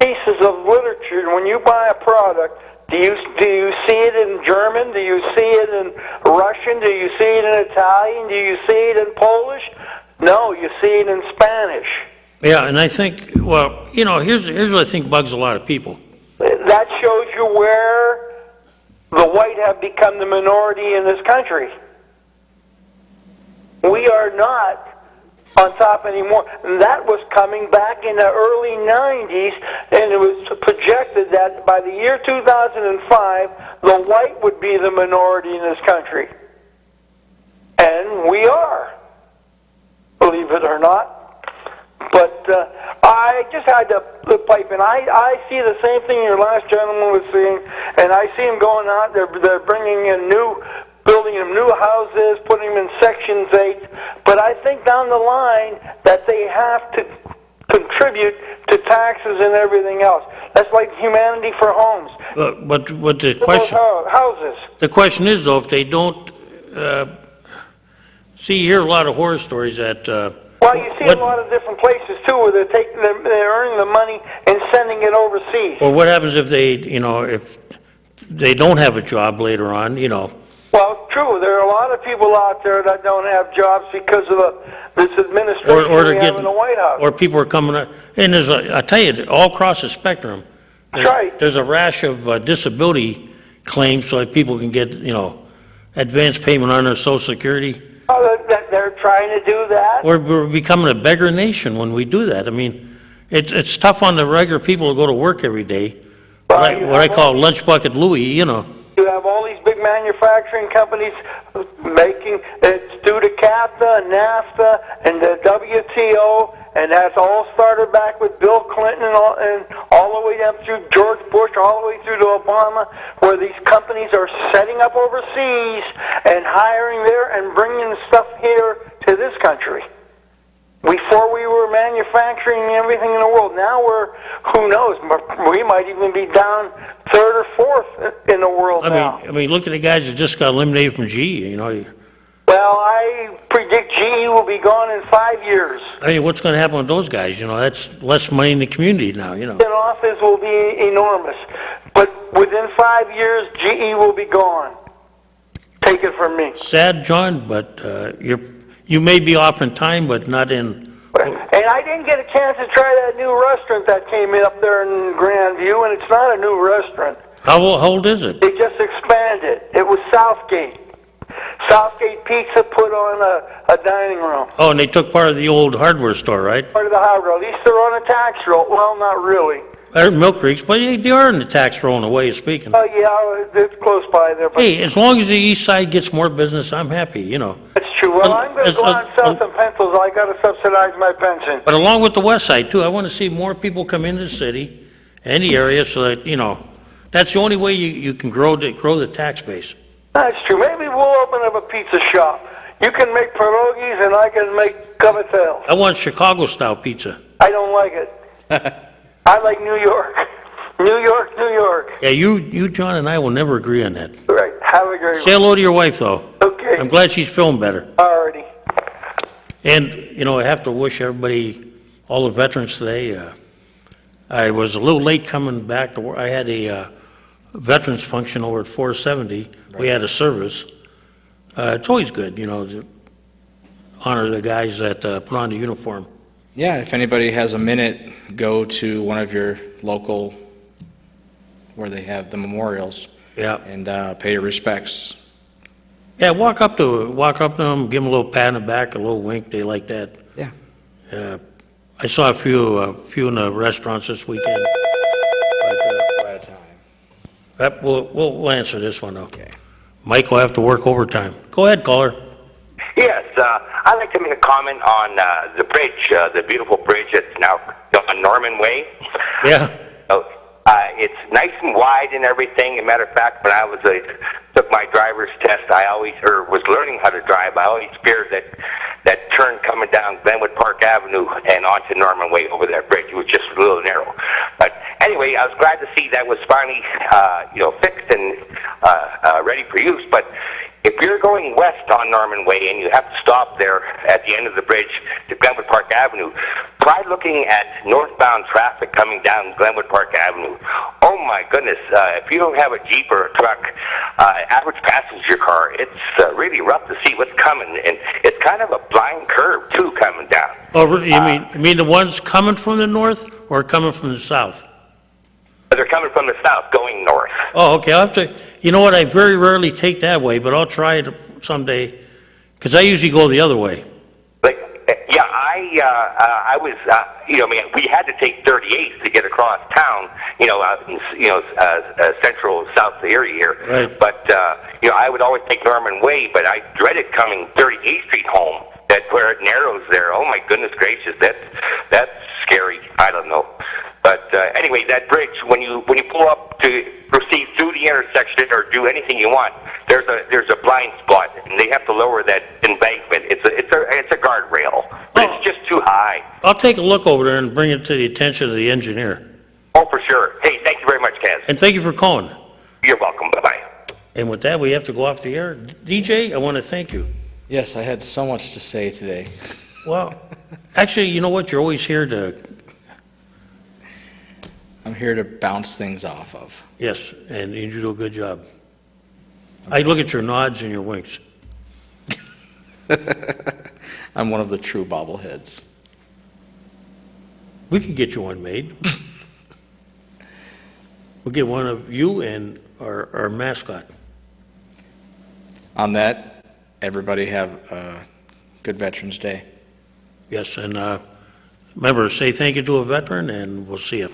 pieces of literature, when you buy a product, do you see it in German? Do you see it in Russian? Do you see it in Italian? Do you see it in Polish? No, you see it in Spanish. Yeah, and I think, well, you know, here's what I think bugs a lot of people. That shows you where the white have become the minority in this country. We are not on top anymore. And that was coming back in the early 90s, and it was projected that by the year 2005, the white would be the minority in this country. And we are, believe it or not. But I just had to pipe in. I see the same thing your last gentleman was saying, and I see them going out. They're bringing in building them new houses, putting them in Sections 8. But I think down the line that they have to contribute to taxes and everything else. That's like Humanity for Homes. But the question, houses. The question is, though, if they don't, see, you hear a lot of horror stories that. Well, you see a lot of different places too, where they're earning the money and sending it overseas. Or what happens if they, you know, if they don't have a job later on, you know? Well, true. There are a lot of people out there that don't have jobs because of this administration we have in the White House. Or people are coming up, and I tell you, all across the spectrum. That's right. There's a rash of disability claims so that people can get, you know, advance payment on their Social Security. Oh, they're trying to do that. We're becoming a beggar nation when we do that. I mean, it's tough on the regular people to go to work every day. Right, What I call lunch bucket Louie, you know. You have all these big manufacturing companies making, it's due to CAFTA, NAFTA, and the WTO, and that's all started back with Bill Clinton and all the way down through George Bush, all the way through to Obama, where these companies are setting up overseas and hiring there and bringing stuff here to this country. Before we were manufacturing everything in the world. Now we're, who knows, we might even be down third or fourth in the world now. I mean, look at the guys that just got eliminated from GE, you know. Well, I predict GE will be gone in 5 years. I mean, what's going to happen with those guys? You know, that's less money in the community now, you know. In office will be enormous. But within 5 years, GE will be gone. Take it from me. Sad, John, but you may be off in time, but not in... And I didn't get a chance to try that new restaurant that came in up there in Grandview, and it's not a new restaurant. How old is it? They just expanded. It was Southgate. Southgate Pizza put on a dining room. Oh, and they took part of the old hardware store, right? Part of the hardware. At least they're on a tax roll. Well, not really. They're Mill Creeks, but they are in the tax roll in a way of speaking. Oh, yeah, it's close by there. But Hey, as long as the east side gets more business, I'm happy, you know. that's true. Well, I'm going to go on south and pencils. I got to subsidize my pension. But along with the west side, too, I want to see more people come into the city and the area so that, you know, that's the only way you can grow the tax base. That's true. Maybe we'll open up a pizza shop. You can make pierogies and I can make cavatelli. I want Chicago-style pizza. I don't like it. I like New York. New York, New York. Yeah, you, John, and I will never agree on that. Right. Have a great Say hello to your wife, though. Okay. I'm glad she's feeling better. Alrighty. And, you know, I have to wish everybody, all the veterans today, I was a little late coming back to work. I had a veterans function over at 470. We had a service. It's always good, you know, to honor the guys that put on the uniform. Yeah, if anybody has a minute, go to one of your local, where they have the memorials, Yeah. and pay your respects. Yeah, walk up to them, give them a little pat on the back, a little wink. They like that. Yeah. I saw a few in the restaurants this weekend. At a time. But we'll answer this one, though. Okay. Mike will have to work overtime. Go ahead, caller. Yes, I'd like to make a comment on the bridge, the beautiful bridge that's now on Norman Way. Yeah. It's nice and wide and everything. As a matter of fact, when I took my driver's test, was learning how to drive, I always feared that turn coming down Glenwood Park Avenue and onto Norman Way over that bridge. It was just a little narrow. But anyway, I was glad to see that was finally, fixed and ready for use. But if you're going west on Norman Way and you have to stop there at the end of the bridge to Glenwood Park Avenue, try looking at northbound traffic coming down Glenwood Park Avenue. Oh my goodness, if you don't have a Jeep or a truck, average passenger car, it's really rough to see what's coming. And it's kind of a blind curve too coming down. Oh, you mean the ones coming from the north or coming from the south? They're coming from the south going north. Oh, okay. I'll have to, you know what, I very rarely take that way, but I'll try it someday, because I usually go the other way. Yeah, I was, we had to take 38 to get across town, central south area here. Right. But, I would always take Norman Way, but I dreaded coming 38th Street home. That's where it narrows there. Oh my goodness gracious, that's scary. I don't know. But anyway, that bridge, when you pull up to proceed through the intersection or do anything you want, there's a blind spot, and they have to lower that embankment. It's a guardrail, but it's just too high. I'll take a look over there and bring it to the attention of the engineer. Oh, for sure. Hey, thank you very much, Kaz. And thank you for calling. You're welcome. Bye-bye. And with that, we have to go off the air. DJ, I want to thank you. Yes, I had so much to say today. Well, actually, you know what? You're always here to... I'm here to bounce things off of. Yes, and you do a good job. I look at your nods and your winks. I'm one of the true bobbleheads. We could get you one made. We'll get one of you and our mascot. On that, everybody have a good Veterans Day. Yes, and Remember, say thank you to a veteran, and we'll see you.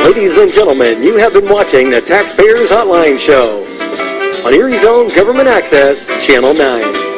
Ladies and gentlemen, you have been watching the Taxpayers Hotline Show on Erie's own Government Access, Channel 9.